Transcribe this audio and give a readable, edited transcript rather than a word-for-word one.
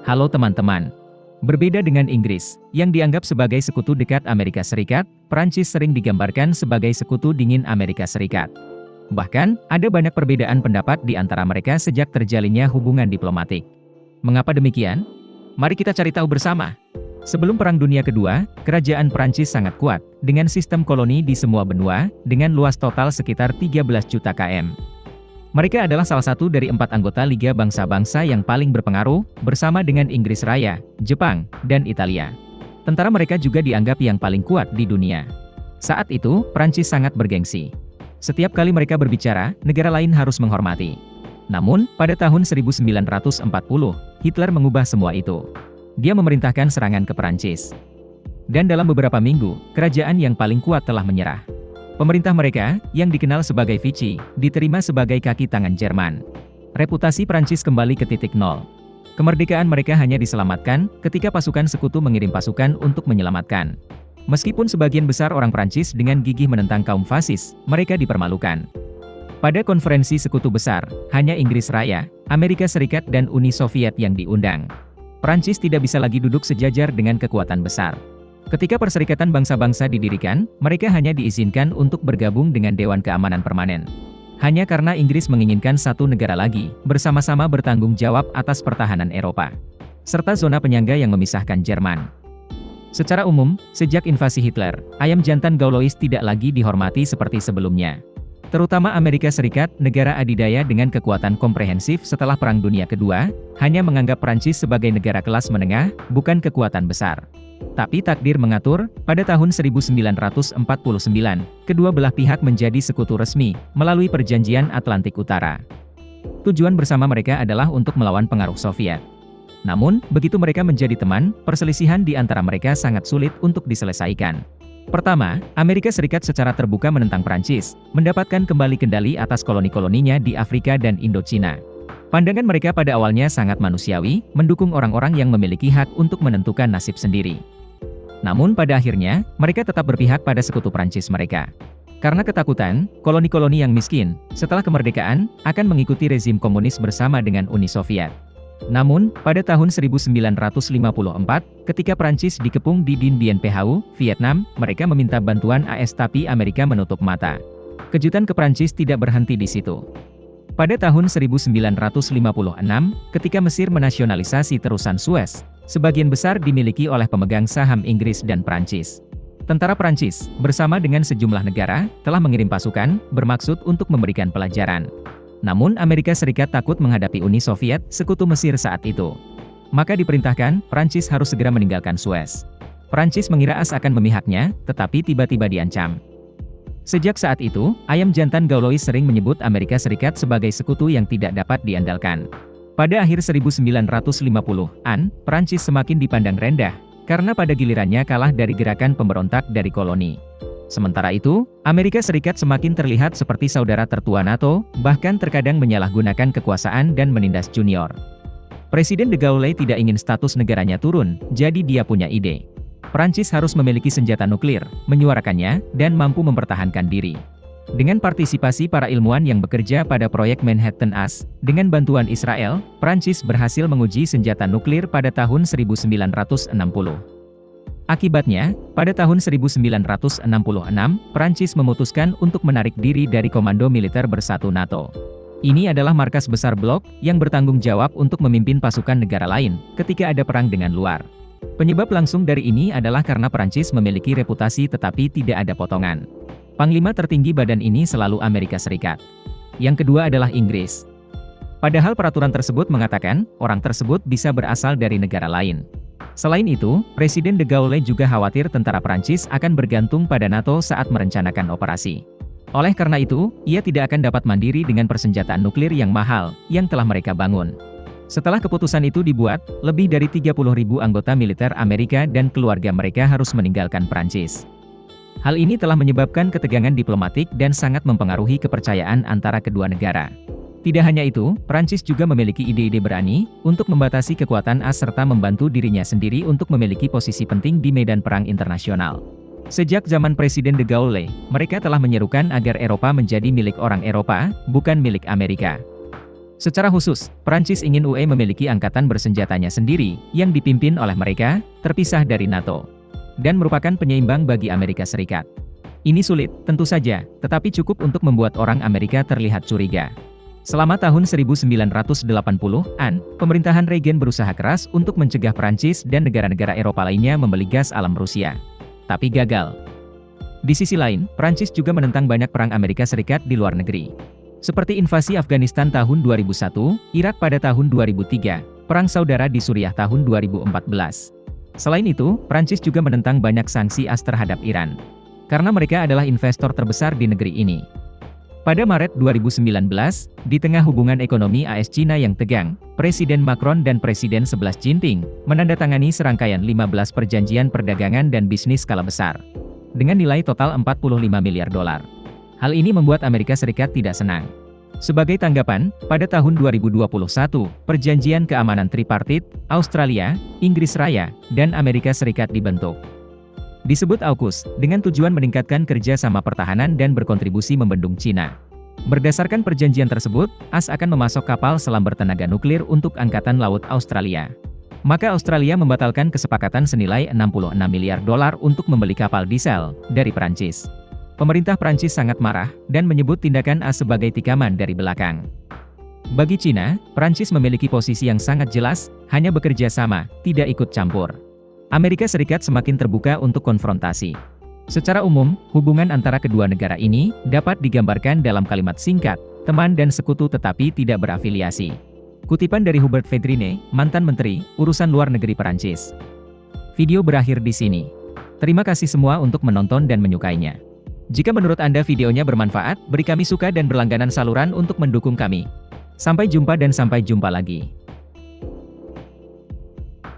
Halo teman-teman. Berbeda dengan Inggris, yang dianggap sebagai sekutu dekat Amerika Serikat, Prancis sering digambarkan sebagai sekutu dingin Amerika Serikat. Bahkan, ada banyak perbedaan pendapat di antara mereka sejak terjalinnya hubungan diplomatik. Mengapa demikian? Mari kita cari tahu bersama. Sebelum Perang Dunia Kedua, kerajaan Prancis sangat kuat, dengan sistem koloni di semua benua, dengan luas total sekitar 13 juta km. Mereka adalah salah satu dari 4 anggota Liga Bangsa-Bangsa yang paling berpengaruh, bersama dengan Inggris Raya, Jepang, dan Italia. Tentara mereka juga dianggap yang paling kuat di dunia. Saat itu, Prancis sangat bergengsi. Setiap kali mereka berbicara, negara lain harus menghormati. Namun, pada tahun 1940, Hitler mengubah semua itu. Dia memerintahkan serangan ke Prancis. Dan dalam beberapa minggu, kerajaan yang paling kuat telah menyerah. Pemerintah mereka, yang dikenal sebagai Vichy, diterima sebagai kaki tangan Jerman. Reputasi Prancis kembali ke titik nol. Kemerdekaan mereka hanya diselamatkan ketika pasukan sekutu mengirim pasukan untuk menyelamatkan. Meskipun sebagian besar orang Prancis dengan gigih menentang kaum fasis, mereka dipermalukan. Pada konferensi sekutu besar, hanya Inggris Raya, Amerika Serikat dan Uni Soviet yang diundang. Prancis tidak bisa lagi duduk sejajar dengan kekuatan besar. Ketika Perserikatan Bangsa-Bangsa didirikan, mereka hanya diizinkan untuk bergabung dengan Dewan Keamanan Permanen. Hanya karena Inggris menginginkan satu negara lagi, bersama-sama bertanggung jawab atas pertahanan Eropa, serta zona penyangga yang memisahkan Jerman. Secara umum, sejak invasi Hitler, ayam jantan Gaulois tidak lagi dihormati seperti sebelumnya. Terutama Amerika Serikat, negara adidaya dengan kekuatan komprehensif setelah Perang Dunia Kedua, hanya menganggap Prancis sebagai negara kelas menengah, bukan kekuatan besar. Tapi takdir mengatur, pada tahun 1949, kedua belah pihak menjadi sekutu resmi, melalui Perjanjian Atlantik Utara. Tujuan bersama mereka adalah untuk melawan pengaruh Soviet. Namun, begitu mereka menjadi teman, perselisihan di antara mereka sangat sulit untuk diselesaikan. Pertama, Amerika Serikat secara terbuka menentang Prancis, mendapatkan kembali kendali atas koloni-koloninya di Afrika dan Indochina. Pandangan mereka pada awalnya sangat manusiawi, mendukung orang-orang yang memiliki hak untuk menentukan nasib sendiri. Namun pada akhirnya, mereka tetap berpihak pada sekutu Prancis mereka. Karena ketakutan, koloni-koloni yang miskin, setelah kemerdekaan, akan mengikuti rezim komunis bersama dengan Uni Soviet. Namun, pada tahun 1954, ketika Prancis dikepung di Dien Bien Phu, Vietnam, mereka meminta bantuan AS tapi Amerika menutup mata. Kejutan ke Prancis tidak berhenti di situ. Pada tahun 1956, ketika Mesir menasionalisasi terusan Suez, sebagian besar dimiliki oleh pemegang saham Inggris dan Prancis. Tentara Prancis, bersama dengan sejumlah negara, telah mengirim pasukan, bermaksud untuk memberikan pelajaran. Namun Amerika Serikat takut menghadapi Uni Soviet, sekutu Mesir saat itu. Maka diperintahkan, Prancis harus segera meninggalkan Suez. Prancis mengira AS akan memihaknya, tetapi tiba-tiba diancam. Sejak saat itu, ayam jantan Gaulois sering menyebut Amerika Serikat sebagai sekutu yang tidak dapat diandalkan. Pada akhir 1950-an, Prancis semakin dipandang rendah, karena pada gilirannya kalah dari gerakan pemberontak dari koloni. Sementara itu, Amerika Serikat semakin terlihat seperti saudara tertua NATO, bahkan terkadang menyalahgunakan kekuasaan dan menindas junior. Presiden de Gaulle tidak ingin status negaranya turun, jadi dia punya ide. Prancis harus memiliki senjata nuklir, menyuarakannya, dan mampu mempertahankan diri. Dengan partisipasi para ilmuwan yang bekerja pada proyek Manhattan AS, dengan bantuan Israel, Prancis berhasil menguji senjata nuklir pada tahun 1960. Akibatnya, pada tahun 1966, Prancis memutuskan untuk menarik diri dari Komando Militer Bersatu NATO. Ini adalah markas besar blok, yang bertanggung jawab untuk memimpin pasukan negara lain, ketika ada perang dengan luar. Penyebab langsung dari ini adalah karena Prancis memiliki reputasi tetapi tidak ada potongan. Panglima tertinggi badan ini selalu Amerika Serikat. Yang kedua adalah Inggris. Padahal peraturan tersebut mengatakan, orang tersebut bisa berasal dari negara lain. Selain itu, Presiden de Gaulle juga khawatir tentara Prancis akan bergantung pada NATO saat merencanakan operasi. Oleh karena itu, ia tidak akan dapat mandiri dengan persenjataan nuklir yang mahal, yang telah mereka bangun. Setelah keputusan itu dibuat, lebih dari 30.000 anggota militer Amerika dan keluarga mereka harus meninggalkan Prancis. Hal ini telah menyebabkan ketegangan diplomatik dan sangat mempengaruhi kepercayaan antara kedua negara. Tidak hanya itu, Prancis juga memiliki ide-ide berani untuk membatasi kekuatan AS serta membantu dirinya sendiri untuk memiliki posisi penting di medan perang internasional. Sejak zaman Presiden de Gaulle, mereka telah menyerukan agar Eropa menjadi milik orang Eropa, bukan milik Amerika. Secara khusus, Prancis ingin UE memiliki angkatan bersenjatanya sendiri, yang dipimpin oleh mereka, terpisah dari NATO, dan merupakan penyeimbang bagi Amerika Serikat. Ini sulit, tentu saja, tetapi cukup untuk membuat orang Amerika terlihat curiga. Selama tahun 1980-an, pemerintahan Reagan berusaha keras untuk mencegah Prancis dan negara-negara Eropa lainnya membeli gas alam Rusia. Tapi gagal. Di sisi lain, Prancis juga menentang banyak perang Amerika Serikat di luar negeri. Seperti invasi Afghanistan tahun 2001, Irak pada tahun 2003, Perang Saudara di Suriah tahun 2014. Selain itu, Prancis juga menentang banyak sanksi AS terhadap Iran, karena mereka adalah investor terbesar di negeri ini. Pada Maret 2019, di tengah hubungan ekonomi AS-Cina yang tegang, Presiden Macron dan Presiden Xi Jinping menandatangani serangkaian 15 perjanjian perdagangan dan bisnis skala besar, dengan nilai total 45 miliar dolar. Hal ini membuat Amerika Serikat tidak senang. Sebagai tanggapan, pada tahun 2021, Perjanjian Keamanan Tripartit, Australia, Inggris Raya, dan Amerika Serikat dibentuk. Disebut AUKUS, dengan tujuan meningkatkan kerja sama pertahanan dan berkontribusi membendung Cina. Berdasarkan perjanjian tersebut, AS akan memasok kapal selam bertenaga nuklir untuk Angkatan Laut Australia. Maka Australia membatalkan kesepakatan senilai 66 miliar dolar untuk membeli kapal diesel dari Prancis. Pemerintah Prancis sangat marah, dan menyebut tindakan AS sebagai tikaman dari belakang. Bagi Cina, Prancis memiliki posisi yang sangat jelas, hanya bekerja sama, tidak ikut campur. Amerika Serikat semakin terbuka untuk konfrontasi. Secara umum, hubungan antara kedua negara ini dapat digambarkan dalam kalimat singkat, teman dan sekutu tetapi tidak berafiliasi. Kutipan dari Hubert Védrine, mantan Menteri Urusan Luar Negeri Prancis. Video berakhir di sini. Terima kasih semua untuk menonton dan menyukainya. Jika menurut Anda videonya bermanfaat, beri kami suka dan berlangganan saluran untuk mendukung kami. Sampai jumpa dan sampai jumpa lagi.